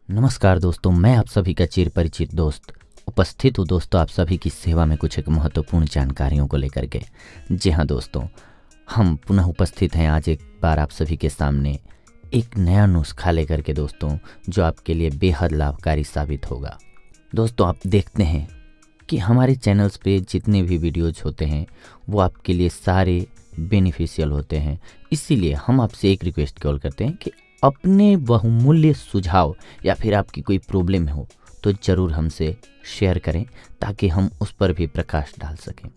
नमस्कार दोस्तों, मैं आप सभी का चिर परिचित दोस्त उपस्थित हूँ दोस्तों आप सभी की सेवा में कुछ एक महत्वपूर्ण जानकारियों को लेकर के। जी हाँ दोस्तों, हम पुनः उपस्थित हैं आज एक बार आप सभी के सामने एक नया नुस्खा लेकर के दोस्तों, जो आपके लिए बेहद लाभकारी साबित होगा। दोस्तों आप देखते हैं कि हमारे चैनल्स पे जितने भी वीडियोज होते हैं वो आपके लिए सारे बेनिफिशियल होते हैं। इसीलिए हम आपसे एक रिक्वेस्ट कॉल करते हैं कि अपने बहुमूल्य सुझाव या फिर आपकी कोई प्रॉब्लम हो तो ज़रूर हमसे शेयर करें ताकि हम उस पर भी प्रकाश डाल सकें।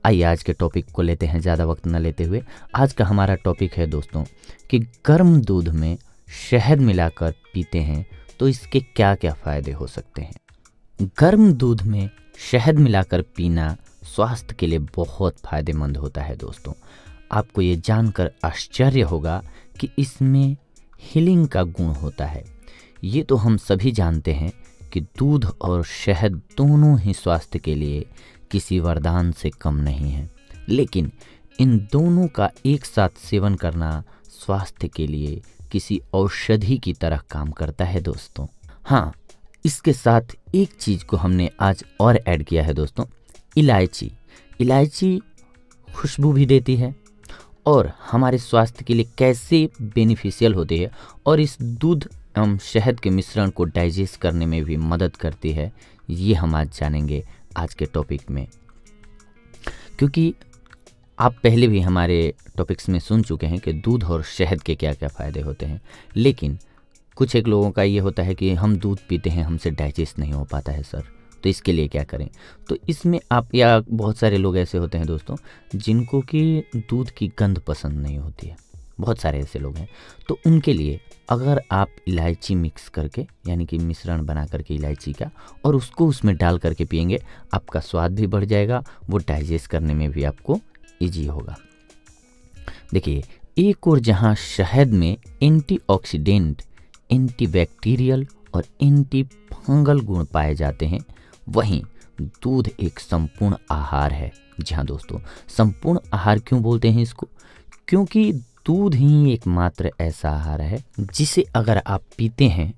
आइए आज के टॉपिक को लेते हैं, ज़्यादा वक्त न लेते हुए। आज का हमारा टॉपिक है दोस्तों कि गर्म दूध में शहद मिलाकर पीते हैं तो इसके क्या क्या फ़ायदे हो सकते हैं। गर्म दूध में शहद मिलाकर पीना स्वास्थ्य के लिए बहुत फ़ायदेमंद होता है दोस्तों। आपको ये जानकर आश्चर्य होगा कि इसमें हीलिंग का गुण होता है। ये तो हम सभी जानते हैं कि दूध और शहद दोनों ही स्वास्थ्य के लिए किसी वरदान से कम नहीं है, लेकिन इन दोनों का एक साथ सेवन करना स्वास्थ्य के लिए किसी औषधि की तरह काम करता है दोस्तों। हाँ, इसके साथ एक चीज़ को हमने आज और ऐड किया है दोस्तों, इलायची। इलायची खुशबू भी देती है और हमारे स्वास्थ्य के लिए कैसे बेनिफिशियल होती है और इस दूध एवं शहद के मिश्रण को डाइजेस्ट करने में भी मदद करती है। ये हम आज जानेंगे आज के टॉपिक में, क्योंकि आप पहले भी हमारे टॉपिक्स में सुन चुके हैं कि दूध और शहद के क्या क्या फ़ायदे होते हैं। लेकिन कुछ एक लोगों का ये होता है कि हम दूध पीते हैं, हमसे डाइजेस्ट नहीं हो पाता है सर, तो इसके लिए क्या करें। तो इसमें आप या बहुत सारे लोग ऐसे होते हैं दोस्तों जिनको कि दूध की गंध पसंद नहीं होती है, बहुत सारे ऐसे लोग हैं। तो उनके लिए अगर आप इलायची मिक्स करके यानी कि मिश्रण बना करके इलायची का और उसको उसमें डाल करके पिएंगे, आपका स्वाद भी बढ़ जाएगा, वो डाइजेस्ट करने में भी आपको ईजी होगा। देखिए, एक और जहाँ शहद में एंटीऑक्सीडेंट, एंटीबैक्टीरियल और एंटी फंगल गुण पाए जाते हैं, वहीं दूध एक संपूर्ण आहार है। जी हाँ दोस्तों, संपूर्ण आहार क्यों बोलते हैं इसको? क्योंकि दूध ही एकमात्र ऐसा आहार है जिसे अगर आप पीते हैं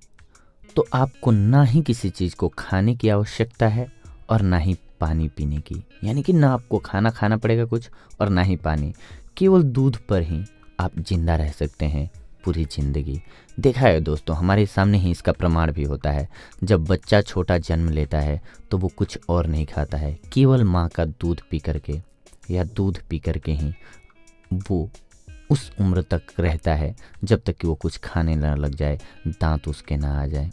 तो आपको ना ही किसी चीज़ को खाने की आवश्यकता है और ना ही पानी पीने की, यानी कि ना आपको खाना खाना पड़ेगा कुछ और ना ही पानी। केवल दूध पर ही आप जिंदा रह सकते हैं पूरी ज़िंदगी। देखा है दोस्तों, हमारे सामने ही इसका प्रमाण भी होता है। जब बच्चा छोटा जन्म लेता है तो वो कुछ और नहीं खाता है, केवल माँ का दूध पी करके या दूध पी करके ही वो उस उम्र तक रहता है जब तक कि वो कुछ खाने ना लग जाए, दांत उसके ना आ जाए,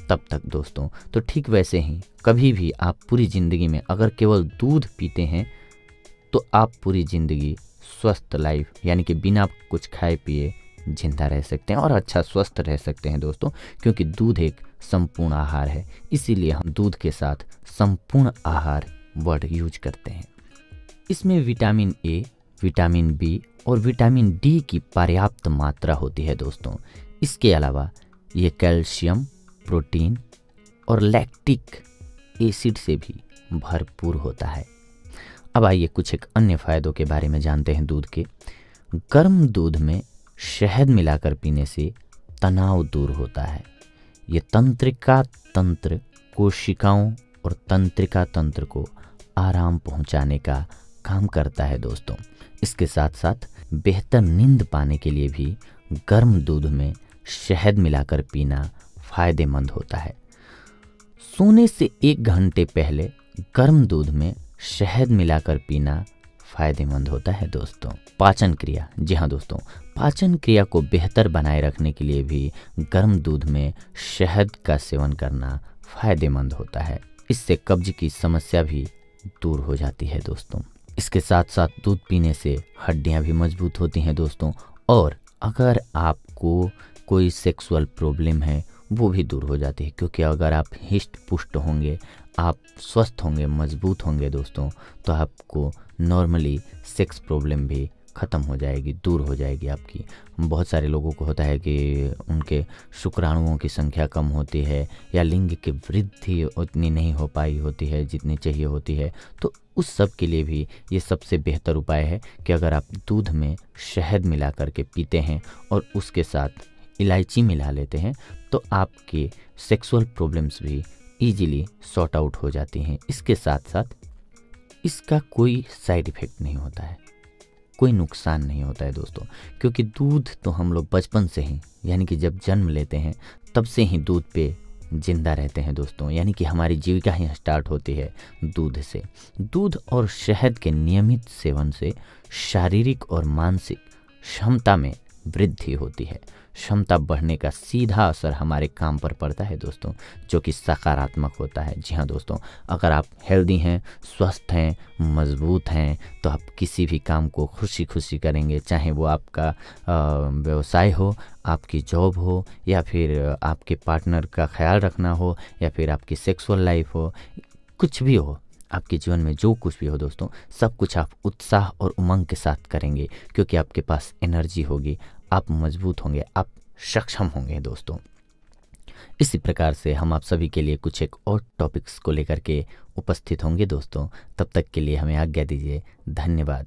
तब तक दोस्तों। तो ठीक वैसे ही कभी भी आप पूरी ज़िंदगी में अगर केवल दूध पीते हैं तो आप पूरी ज़िंदगी स्वस्थ लाइफ यानी कि बिना कुछ खाए पिए जिंदा रह सकते हैं और अच्छा स्वस्थ रह सकते हैं दोस्तों, क्योंकि दूध एक संपूर्ण आहार है। इसीलिए हम दूध के साथ संपूर्ण आहार वर्ड यूज करते हैं। इसमें विटामिन ए, विटामिन बी और विटामिन डी की पर्याप्त मात्रा होती है दोस्तों। इसके अलावा ये कैल्शियम, प्रोटीन और लैक्टिक एसिड से भी भरपूर होता है। अब आइए कुछ एक अन्य फ़ायदों के बारे में जानते हैं दूध के। गर्म दूध में शहद मिलाकर पीने से तनाव दूर होता है। ये तंत्रिका तंत्र, कोशिकाओं और तंत्रिका तंत्र को आराम पहुंचाने का काम करता है दोस्तों। इसके साथ साथ बेहतर नींद पाने के लिए भी गर्म दूध में शहद मिलाकर पीना फ़ायदेमंद होता है। सोने से 1 घंटे पहले गर्म दूध में शहद मिलाकर पीना फ़ायदेमंद होता है दोस्तों। पाचन क्रिया, जी हाँ दोस्तों, पाचन क्रिया को बेहतर बनाए रखने के लिए भी गर्म दूध में शहद का सेवन करना फ़ायदेमंद होता है। इससे कब्ज की समस्या भी दूर हो जाती है दोस्तों। इसके साथ साथ दूध पीने से हड्डियां भी मजबूत होती हैं दोस्तों, और अगर आपको कोई सेक्सुअल प्रॉब्लम है वो भी दूर हो जाती है, क्योंकि अगर आप हिष्ट पुष्ट होंगे, आप स्वस्थ होंगे, मजबूत होंगे दोस्तों, तो आपको नॉर्मली सेक्स प्रॉब्लम भी ख़त्म हो जाएगी, दूर हो जाएगी आपकी। बहुत सारे लोगों को होता है कि उनके शुक्राणुओं की संख्या कम होती है या लिंग की वृद्धि उतनी नहीं हो पाई होती है जितनी चाहिए होती है, तो उस सब के लिए भी ये सबसे बेहतर उपाय है कि अगर आप दूध में शहद मिला करके पीते हैं और उसके साथ इलायची मिला लेते हैं तो आपके सेक्सुअल प्रॉब्लम्स भी ईजिली सॉर्ट आउट हो जाती हैं। इसके साथ साथ इसका कोई साइड इफ़ेक्ट नहीं होता है, कोई नुकसान नहीं होता है दोस्तों, क्योंकि दूध तो हम लोग बचपन से ही यानी कि जब जन्म लेते हैं तब से ही दूध पे जिंदा रहते हैं दोस्तों, यानी कि हमारी जीविका ही स्टार्ट होती है दूध से। दूध और शहद के नियमित सेवन से शारीरिक और मानसिक क्षमता में वृद्धि होती है। क्षमता बढ़ने का सीधा असर हमारे काम पर पड़ता है दोस्तों, जो कि सकारात्मक होता है। जी हाँ दोस्तों, अगर आप हेल्दी हैं, स्वस्थ हैं, मजबूत हैं तो आप किसी भी काम को खुशी खुशी करेंगे, चाहे वो आपका व्यवसाय हो, आपकी जॉब हो, या फिर आपके पार्टनर का ख्याल रखना हो, या फिर आपकी सेक्सुअल लाइफ हो, कुछ भी हो आपके जीवन में, जो कुछ भी हो दोस्तों, सब कुछ आप उत्साह और उमंग के साथ करेंगे, क्योंकि आपके पास एनर्जी होगी, आप मजबूत होंगे, आप सक्षम होंगे दोस्तों। इसी प्रकार से हम आप सभी के लिए कुछ एक और टॉपिक्स को लेकर के उपस्थित होंगे दोस्तों। तब तक के लिए हमें आज्ञा दीजिए। धन्यवाद।